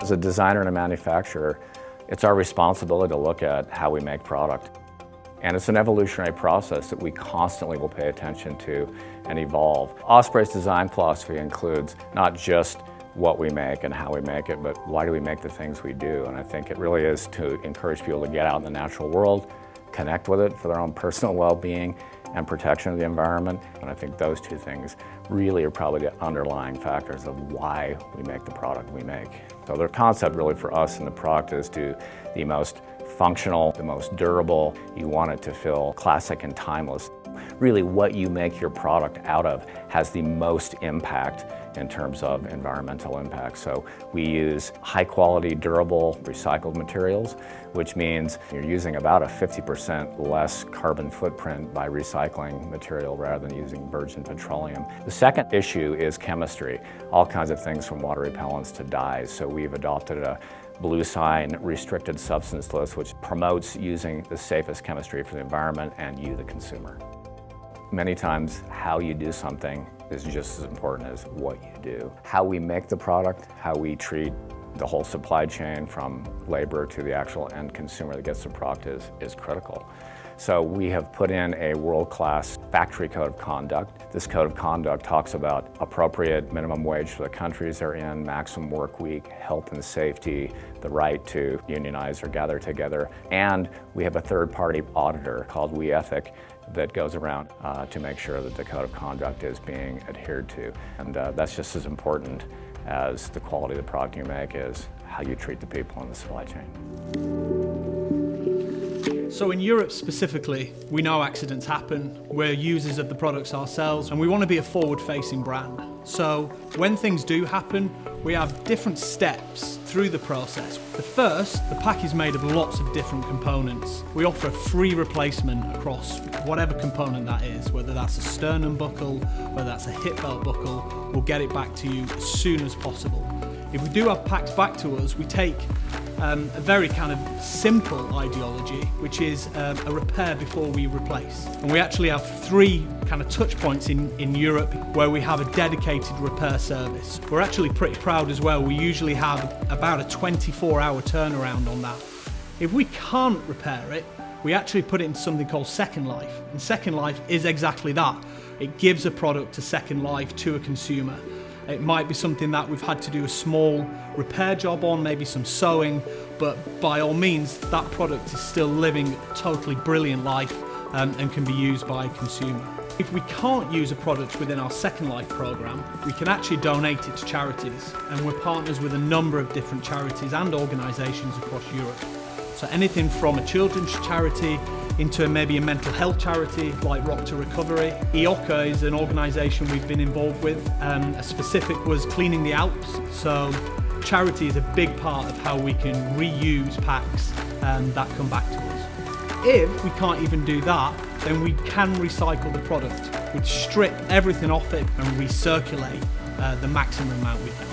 As a designer and a manufacturer, it's our responsibility to look at how we make product. And it's an evolutionary process that we constantly will pay attention to and evolve. Osprey's design philosophy includes not just what we make and how we make it, but why do we make the things we do? And I think it really is to encourage people to get out in the natural world, connect with it for their own personal well-being and protection of the environment. And I think those two things really are probably the underlying factors of why we make the product we make. So the concept really for us in the product is to the most functional, the most durable. You want it to feel classic and timeless. Really what you make your product out of has the most impact in terms of environmental impact. So we use high quality, durable, recycled materials, which means you're using about a 50% less carbon footprint by recycling material rather than using virgin petroleum. The second issue is chemistry. All kinds of things from water repellents to dyes. So we've adopted a blue sign restricted substance list, which promotes using the safest chemistry for the environment and you, the consumer. Many times, how you do something is just as important as what you do. How we make the product, how we treat the whole supply chain from labor to the actual end consumer that gets the product is critical. So we have put in a world-class factory code of conduct. This code of conduct talks about appropriate minimum wage for the countries they're in, maximum work week, health and safety, the right to unionize or gather together. And we have a third-party auditor called We Ethic that goes around to make sure that the code of conduct is being adhered to. And that's just as important as the quality of the product you make is how you treat the people in the supply chain. So in Europe specifically, we know accidents happen. We're users of the products ourselves and we want to be a forward-facing brand. So when things do happen, we have different steps through the process. The first, the pack is made of lots of different components. We offer a free replacement across whatever component that is, whether that's a sternum buckle, whether that's a hip belt buckle, we'll get it back to you as soon as possible. If we do have packs back to us, we take a very kind of simple ideology, which is a repair before we replace. And we actually have 3 kind of touch points in Europe where we have a dedicated repair service. We're actually pretty proud as well. We usually have about a 24-hour turnaround on that. If we can't repair it, we actually put it in something called Second Life. And Second Life is exactly that. It gives a product a second life to a consumer. It might be something that we've had to do a small repair job on, maybe some sewing, but by all means, that product is still living a totally brilliant life and can be used by a consumer. If we can't use a product within our Second Life program, we can actually donate it to charities, and we're partners with a number of different charities and organisations across Europe. So anything from a children's charity into maybe a mental health charity like Rock to Recovery. IOCA is an organisation we've been involved with. A specific was cleaning the Alps. So charity is a big part of how we can reuse packs that come back to us. If we can't even do that, then we can recycle the product. We'd strip everything off it and recirculate the maximum amount we can.